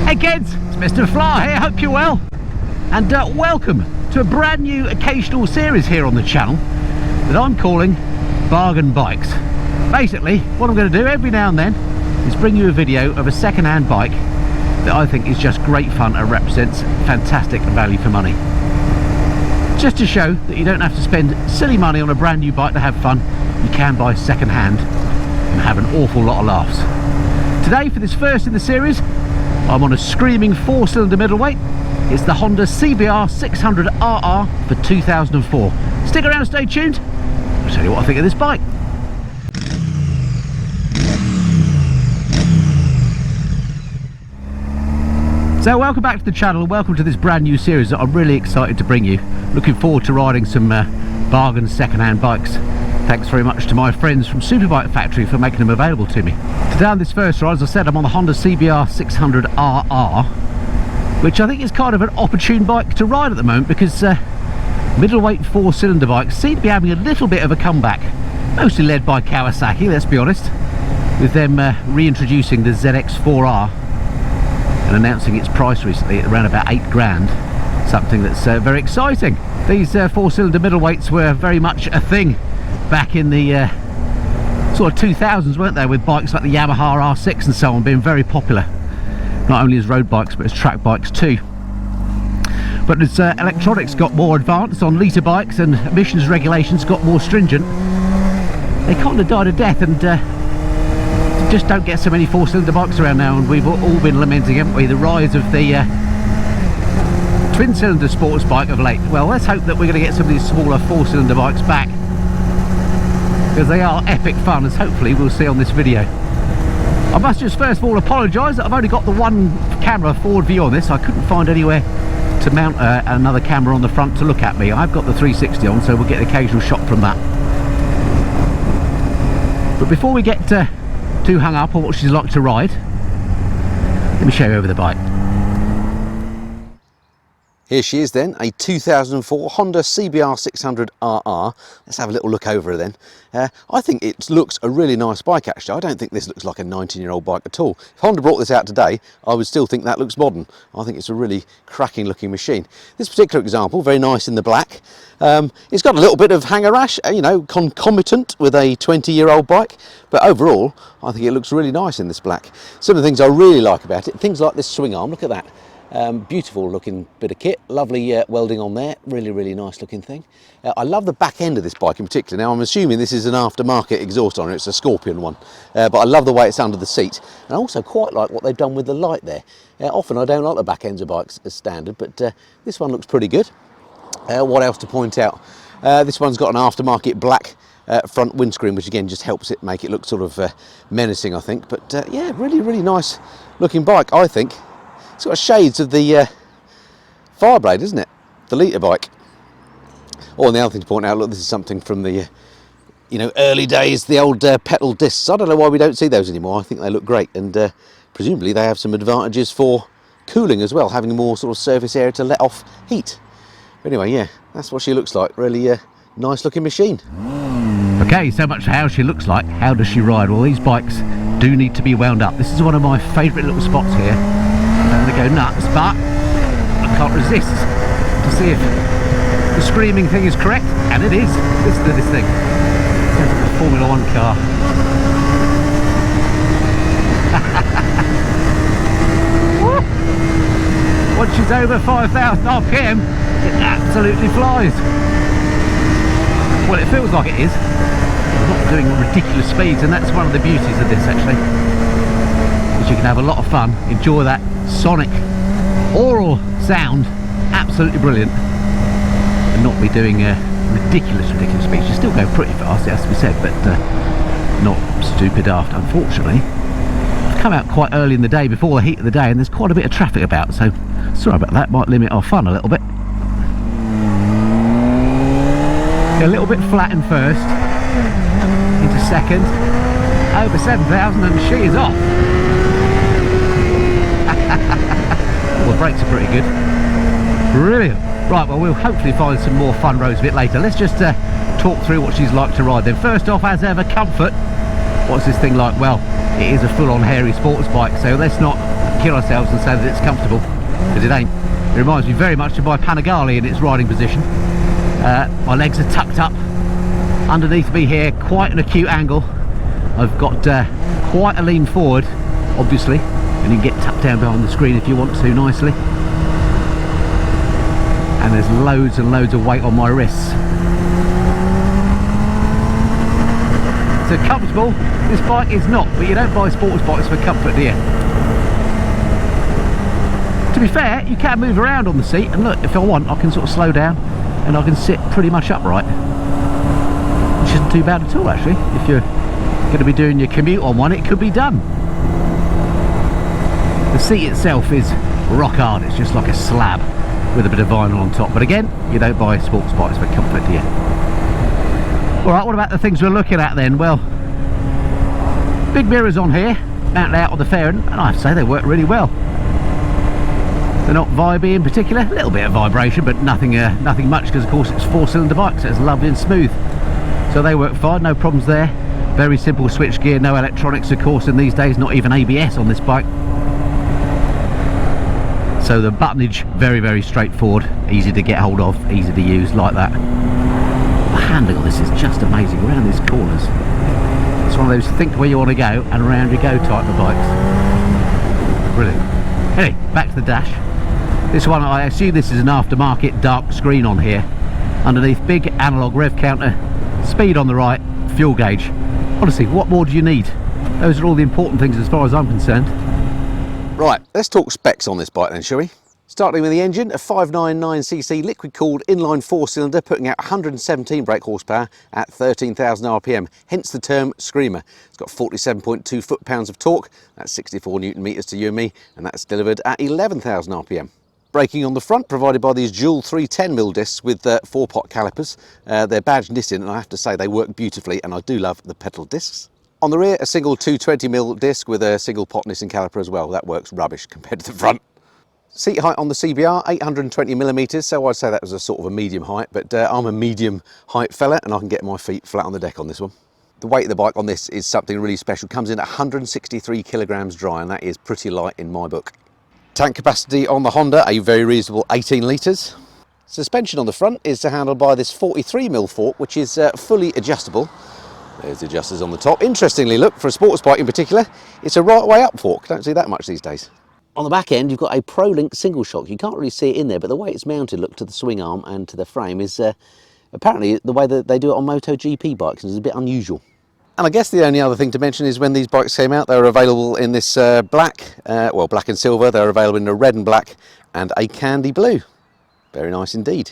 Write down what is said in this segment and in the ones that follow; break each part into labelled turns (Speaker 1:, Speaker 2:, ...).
Speaker 1: Hey kids, it's Mr. Fly here, hope you're well. And welcome to a brand new occasional series here on the channel that I'm calling Bargain Bikes. Basically, what I'm going to do every now and then is bring you a video of a second-hand bike that I think is just great fun and represents fantastic value for money. Just to show that you don't have to spend silly money on a brand new bike to have fun, you can buy second-hand and have an awful lot of laughs. Today, for this first in the series, I'm on a screaming 4-cylinder middleweight. It's the Honda CBR600RR for 2004. Stick around, stay tuned. I'll show you what I think of this bike. So welcome back to the channel and welcome to this brand new series that I'm really excited to bring you. Looking forward to riding some bargain second-hand bikes. Thanks very much to my friends from Superbike Factory for making them available to me. Today on this first ride, as I said, I'm on the Honda CBR600RR, which I think is kind of an opportune bike to ride at the moment because middleweight 4-cylinder bikes seem to be having a little bit of a comeback, mostly led by Kawasaki, let's be honest, with them reintroducing the ZX4R and announcing its price recently at around about £8 grand, something that's very exciting. These 4-cylinder middleweights were very much a thing back in the sort of 2000s, weren't they, with bikes like the Yamaha R6 and so on being very popular, not only as road bikes but as track bikes too. But as electronics got more advanced on litre bikes and emissions regulations got more stringent, they kind of died a death, and just don't get so many 4-cylinder bikes around now, and we've all been lamenting, haven't we, the rise of the twin-cylinder sports bike of late. Well, let's hope that we're going to get some of these smaller 4-cylinder bikes back, because they are epic fun, as hopefully we'll see on this video. I must just first of all apologise that I've only got the one camera forward view on this. I couldn't find anywhere to mount another camera on the front to look at me. I've got the 360 on, so we'll get an occasional shot from that. But before we get too hung up on what she's like to ride, let me show you over the bike.
Speaker 2: Here she is then, a 2004 Honda CBR600RR. Let's have a little look over her then. I think it looks a really nice bike actually. I don't think this looks like a 19-year-old bike at all. If Honda brought this out today, I would still think that looks modern. I think it's a really cracking looking machine. This particular example, very nice in the black. It's got a little bit of hanger rash, you know, concomitant with a 20-year-old bike, but overall I think it looks really nice in this black. Some of the things I really like about it, things like this swing arm, look at that. Beautiful looking bit of kit, lovely welding on there, really nice looking thing. I love the back end of this bike in particular. Now I'm assuming this is an aftermarket exhaust on it, it's a Scorpion one, but I love the way it's under the seat, and I also quite like what they've done with the light there. Often I don't like the back ends of bikes as standard, but this one looks pretty good. What else to point out? This one's got an aftermarket black front windscreen, which again just helps it make it look sort of menacing, I think. But yeah, really nice looking bike, I think. It's got shades of the Fireblade, isn't it? The litre bike. Oh, and the other thing to point out, look, this is something from the you know, early days, the old pedal discs. I don't know why we don't see those anymore. I think they look great, and presumably they have some advantages for cooling as well, having more sort of surface area to let off heat. But anyway, yeah, that's what she looks like. Really nice looking machine.
Speaker 1: Okay, so much for how she looks like. How does she ride? Well, these bikes do need to be wound up. This is one of my favourite little spots here. I'm going to go nuts, but I can't resist to see if the screaming thing is correct, and it is. Listen to this thing. Sounds like a Formula 1 car. Once she's over 5,000 RPM, it absolutely flies. Well, it feels like it is. It's not doing ridiculous speeds, and that's one of the beauties of this actually. You can have a lot of fun, enjoy that sonic aural sound, absolutely brilliant, and not be doing ridiculous speeds. You still go pretty fast, it has to be said, but not stupid daft. Unfortunately, I've come out quite early in the day, before the heat of the day, and there's quite a bit of traffic about, so sorry about that, might limit our fun a little bit. A little bit flat in first, into second, over 7,000, and she is off. Well, the brakes are pretty good. Brilliant. Right, well, we'll hopefully find some more fun roads a bit later. Let's just talk through what she's like to ride then. First off, as ever, comfort. What's this thing like? Well, it is a full-on hairy sports bike, so let's not kill ourselves and say that it's comfortable, because it ain't. It reminds me very much of my Panigale in its riding position. My legs are tucked up underneath me here, quite an acute angle. I've got quite a lean forward, obviously, and you can get tucked down behind the screen if you want to nicely. And there's loads and loads of weight on my wrists. So comfortable, this bike is not, but you don't buy sports bikes for comfort, do you? To be fair, you can move around on the seat, and look, if I want, I can sort of slow down and I can sit pretty much upright, which isn't too bad at all, actually. If you're going to be doing your commute on one, it could be done. The seat itself is rock hard, it's just like a slab with a bit of vinyl on top, but again, you don't buy sports bikes for comfort, do you? Alright, what about the things we're looking at then? Well, big mirrors on here, mounted out on the fairing, and I have to say they work really well. They're not vibey in particular, a little bit of vibration, but nothing much, because of course it's 4-cylinder bike, so it's lovely and smooth. So they work fine, no problems there. Very simple switch gear, no electronics of course in these days, not even ABS on this bike. So the buttonage, very, very straightforward, easy to get hold of, easy to use, like that. The handling on this is just amazing, around these corners. It's one of those think where you want to go and around you go type of bikes. Brilliant. Anyway, back to the dash. This one, I assume this is an aftermarket dark screen on here. Underneath, big analog rev counter, speed on the right, fuel gauge. Honestly, what more do you need? Those are all the important things as far as I'm concerned.
Speaker 2: Right, let's talk specs on this bike then, shall we? Starting with the engine, a 599cc liquid-cooled inline 4-cylinder putting out 117 brake horsepower at 13,000 RPM, hence the term Screamer. It's got 47.2 foot-pounds of torque, that's 64 newton meters to you and me, and that's delivered at 11,000 RPM. Braking on the front, provided by these dual 310mm discs with 4-pot calipers. They're badged Nissan, and I have to say they work beautifully, and I do love the pedal discs. On the rear, a single 220mm disc with a single pot Nissan caliper as well. That works rubbish compared to the front. Seat height on the CBR, 820mm, so I'd say that was a sort of a medium height, but I'm a medium height fella and I can get my feet flat on the deck on this one. The weight of the bike on this is something really special. Comes in at 163 kilograms dry, and that is pretty light in my book. Tank capacity on the Honda, a very reasonable 18 litres. Suspension on the front is handled by this 43mm fork, which is fully adjustable. There's the adjusters on the top. Interestingly, look, for a sports bike in particular, it's a right way up fork. Don't see that much these days. On the back end, you've got a ProLink single shock. You can't really see it in there, but the way it's mounted, look, to the swing arm and to the frame is apparently the way that they do it on MotoGP bikes is a bit unusual. And I guess the only other thing to mention is when these bikes came out, they were available in this black and silver. They're available in a red and black and a candy blue. Very nice indeed.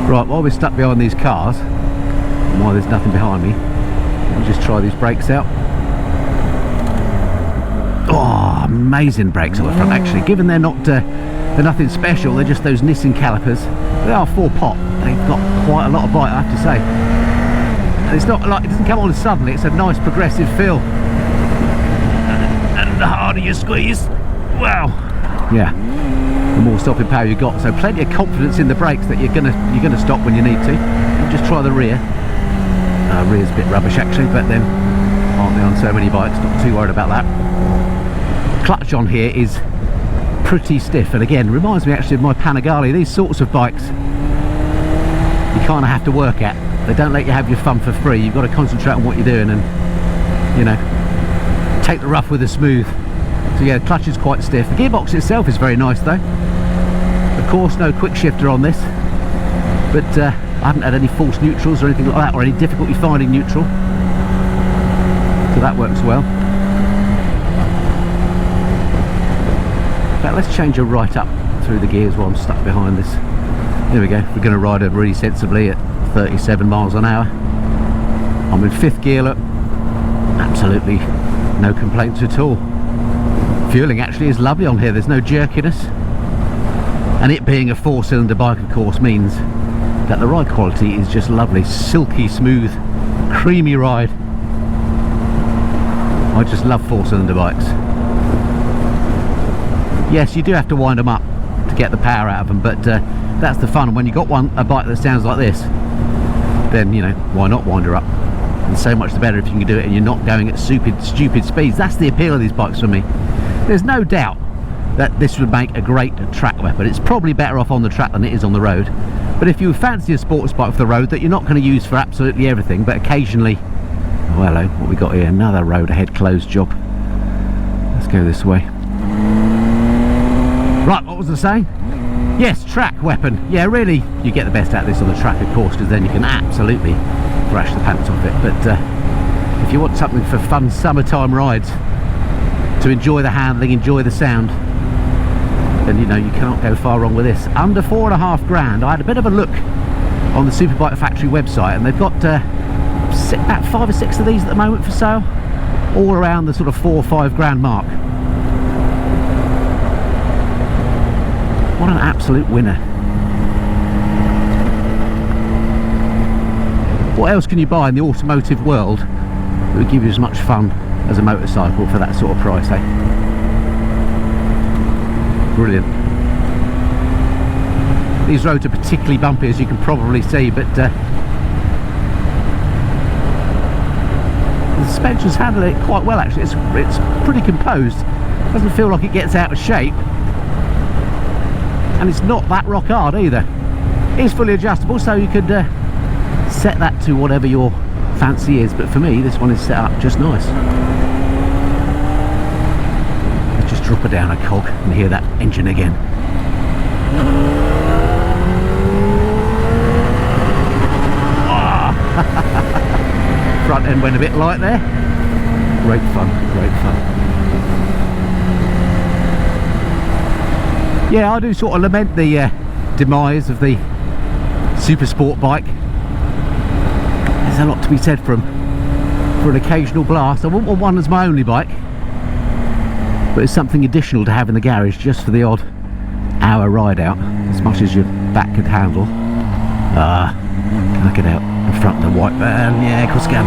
Speaker 1: Right, while we're stuck behind these cars, and while there's nothing behind me, I'll just try these brakes out. Oh, amazing brakes on the front actually. Given they're nothing special, they're just those Nissan calipers. They are 4-pot. They've got quite a lot of bite, I have to say. And it's not like it doesn't come on suddenly. It's a nice progressive feel. And the harder you squeeze, wow. Yeah. The more stopping power you got. So plenty of confidence in the brakes that you're gonna stop when you need to. And just try the rear. Rear's a bit rubbish actually, but then aren't they on so many bikes? Not too worried about that. Clutch on here is pretty stiff, and again reminds me actually of my Panigale. These sorts of bikes you kind of have to work at. They don't let you have your fun for free. You've got to concentrate on what you're doing and, you know, take the rough with the smooth. So yeah, the clutch is quite stiff. The gearbox itself is very nice though. Of course, no quick shifter on this, but I haven't had any false neutrals or anything like that, or any difficulty finding neutral, so that works well. In fact, let's change her right up through the gears while I'm stuck behind this. There we go. We're going to ride her really sensibly at 37 miles an hour. I'm in 5th gear, look. Absolutely no complaints at all. Fueling actually is lovely on here. There's no jerkiness. And it being a 4-cylinder bike, of course, means that the ride quality is just lovely. Silky smooth, creamy ride. I just love 4-cylinder bikes. Yes, you do have to wind them up to get the power out of them, but that's the fun. When you got a bike that sounds like this, then, you know, why not wind her up? And so much the better if you can do it and you're not going at stupid speeds. That's the appeal of these bikes for me. There's no doubt that this would make a great track weapon. It's probably better off on the track than it is on the road. But if you fancy a sports bike for the road that you're not going to use for absolutely everything, but occasionally... Oh, hello, what we got here? Another road ahead closed job. Let's go this way. Right, what was I saying? Yes, track weapon. Yeah, really, you get the best out of this on the track, of course, because then you can absolutely thrash the pants off it. But if you want something for fun summertime rides, to enjoy the handling, enjoy the sound, then you know you cannot go far wrong with this. Under $4.5 grand. I had a bit of a look on the Superbike Factory website, and they've got about 5 or 6 of these at the moment for sale, all around the sort of 4 or 5 grand mark. What an absolute winner. What else can you buy in the automotive world that would give you as much fun as a motorcycle for that sort of price, eh? Brilliant. These roads are particularly bumpy, as you can probably see, but the suspension's handling it quite well actually. It's pretty composed, doesn't feel like it gets out of shape, and it's not that rock hard either. It is fully adjustable, so you could set that to whatever your fancy is, but for me this one is set up just nice. Let's just drop her down a cog and hear that engine again. Front end went a bit light there. Great fun, great fun. Yeah, I do sort of lament the demise of the super sport bike. There's a lot to be said for an occasional blast. I wouldn't want one as my only bike, but it's something additional to have in the garage just for the odd hour ride out, as much as your back could handle. Can I get out in front of the white van? Yeah, of course I can.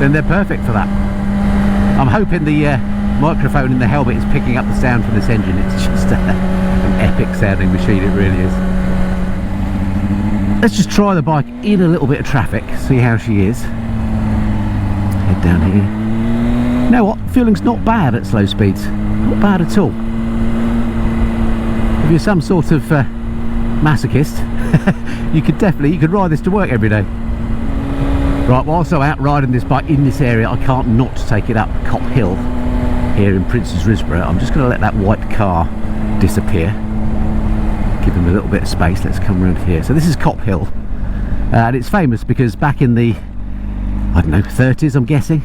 Speaker 1: Then they're perfect for that. I'm hoping the microphone in the helmet is picking up the sound from this engine. It's just an epic sounding machine, it really is. Let's just try the bike in a little bit of traffic, see how she is. Head down here. You know what, feeling's not bad at slow speeds, not bad at all. If you're some sort of masochist, you could ride this to work every day. Right, whilst I'm out riding this bike in this area, I can't not take it up Cop Hill here in Prince's Risborough. I'm just going to let that white car disappear, give him a little bit of space. Let's come around here. So this is Cop Hill, and it's famous because back in the, I don't know, 30s I'm guessing,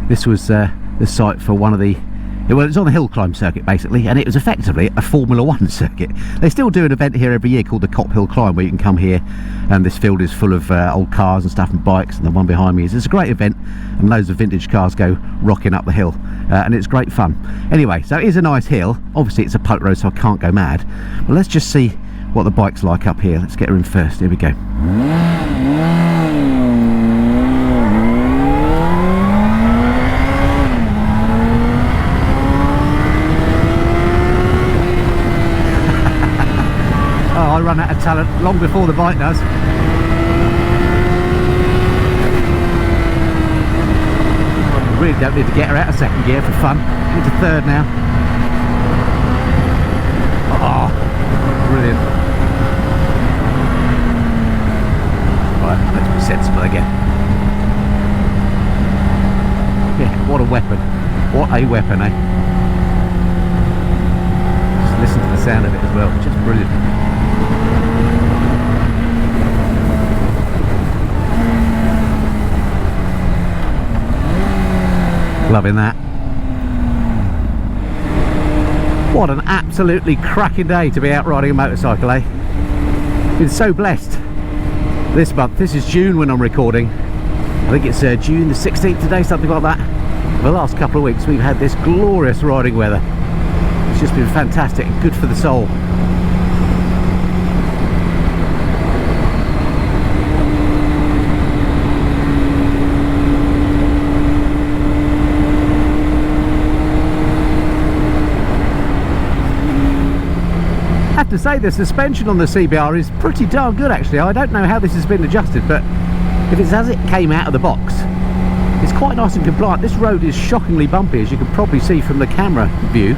Speaker 1: this was the site for one of the, well, it's on the hill climb circuit basically, and it was effectively a Formula 1 circuit. They still do an event here every year called the Cop Hill Climb, where you can come here and this field is full of old cars and stuff and bikes, and the one behind me is, it's a great event, and loads of vintage cars go rocking up the hill, and it's great fun. Anyway, so it is a nice hill. Obviously it's a public road, so I can't go mad, but let's just see what the bike's like up here. Let's get her in first. Here we go. I run out of talent long before the bike does. Really don't need to get her out of second gear for fun. Into third now. Oh, brilliant. Right, let's be sensible again. Yeah, what a weapon. What a weapon, eh? Just listen to the sound of it as well. Just brilliant. Loving that. What an absolutely cracking day to be out riding a motorcycle, eh? Been so blessed this month. This is June when I'm recording. I think it's June the 16th today, something like that. For the last couple of weeks we've had this glorious riding weather. It's just been fantastic and good for the soul. I have to say the suspension on the CBR is pretty darn good actually. I don't know how this has been adjusted, but if it's as it came out of the box, It's quite nice and compliant. This road is shockingly bumpy, as you can probably see from the camera view.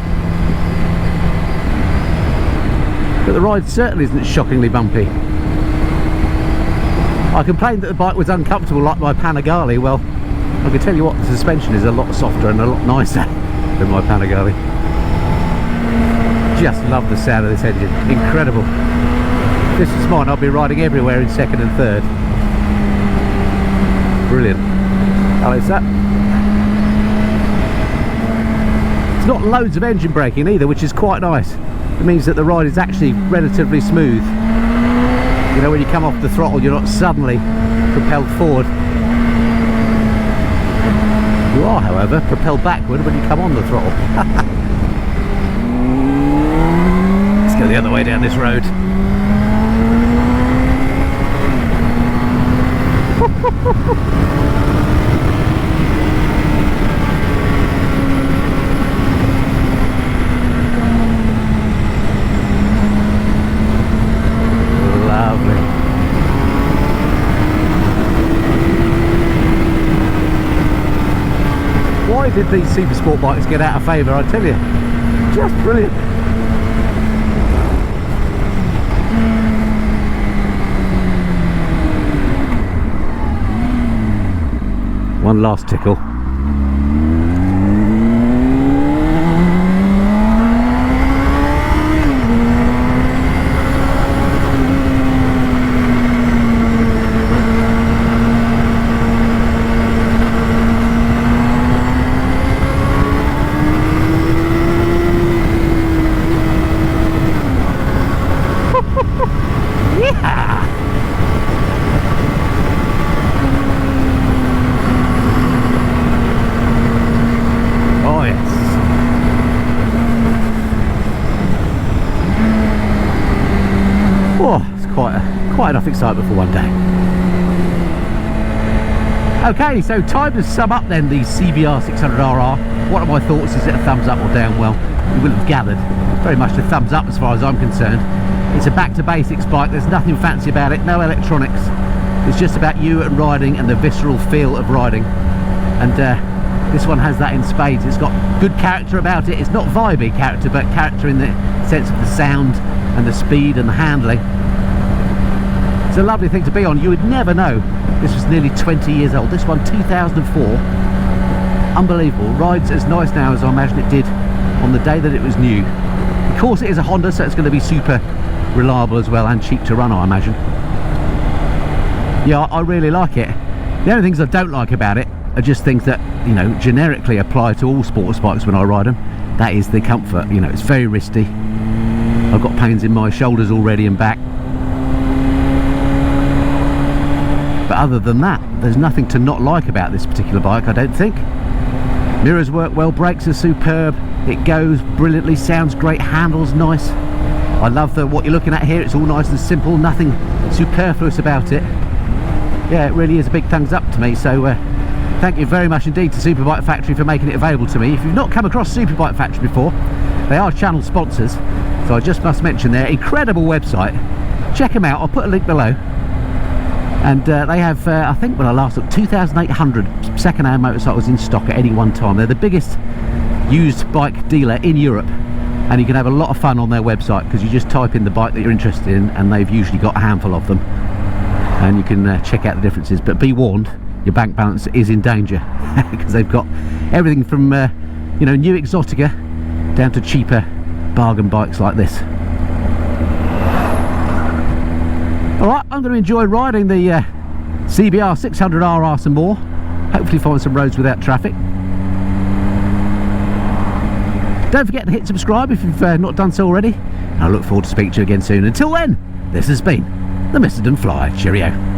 Speaker 1: But the ride certainly isn't shockingly bumpy. I complained that the bike was uncomfortable like my Panigale. Well, I can tell you what, the suspension is a lot softer and a lot nicer than my Panigale. Just love the sound of this engine. Incredible. If this is mine, I'll be riding everywhere in second and third. Brilliant. How is that? It's not loads of engine braking either, which is quite nice. It means that the ride is actually relatively smooth. You know, when you come off the throttle, you're not suddenly propelled forward. You are, however, propelled backward when you come on the throttle. Let's go the other way down this road. Lovely. Why did these super sport bikes get out of favour? I tell you, just brilliant. One last tickle. Quite enough excitement for one day. Okay, so time to sum up then the CBR600RR. What are my thoughts? Is it a thumbs up or down? Well, you will have gathered, it's very much a thumbs up as far as I'm concerned. It's a back to basics bike, there's nothing fancy about it, no electronics. It's just about you and riding and the visceral feel of riding. And this one has that in spades. It's got good character about it. It's not vibey character, but character in the sense of the sound and the speed and the handling. It's a lovely thing to be on. You would never know this was nearly 20 years old. This one 2004. Unbelievable. Rides as nice now as I imagine it did on the day that it was new. Of course it is a Honda, so it's going to be super reliable as well and cheap to run, I imagine. Yeah, I really like it. The only things I don't like about it are just things that, you know, generically apply to all sports bikes when I ride them. That is the comfort. You know, it's very wristy. I've got pains in my shoulders already and back. But other than that, there's nothing to not like about this particular bike, I don't think. Mirrors work well, brakes are superb, it goes brilliantly, sounds great, handles nice. I love what you're looking at here. It's all nice and simple, nothing superfluous about it. Yeah, it really is a big thumbs up to me. So thank you very much indeed to Superbike Factory for making it available to me. If you've not come across Superbike Factory before, they are channel sponsors, so I just must mention their incredible website. Check them out, I'll put a link below. And they have, I think when I last looked, 2,800 second-hand motorcycles in stock at any one time. They're the biggest used bike dealer in Europe, and you can have a lot of fun on their website because you just type in the bike that you're interested in and they've usually got a handful of them, and you can check out the differences. But be warned, your bank balance is in danger because they've got everything from you know, new Exotica down to cheaper bargain bikes like this. Alright, I'm going to enjoy riding the CBR600RR some more. Hopefully find some roads without traffic. Don't forget to hit subscribe if you've not done so already. I look forward to speaking to you again soon. Until then, this has been the Mr. Fly. Cheerio.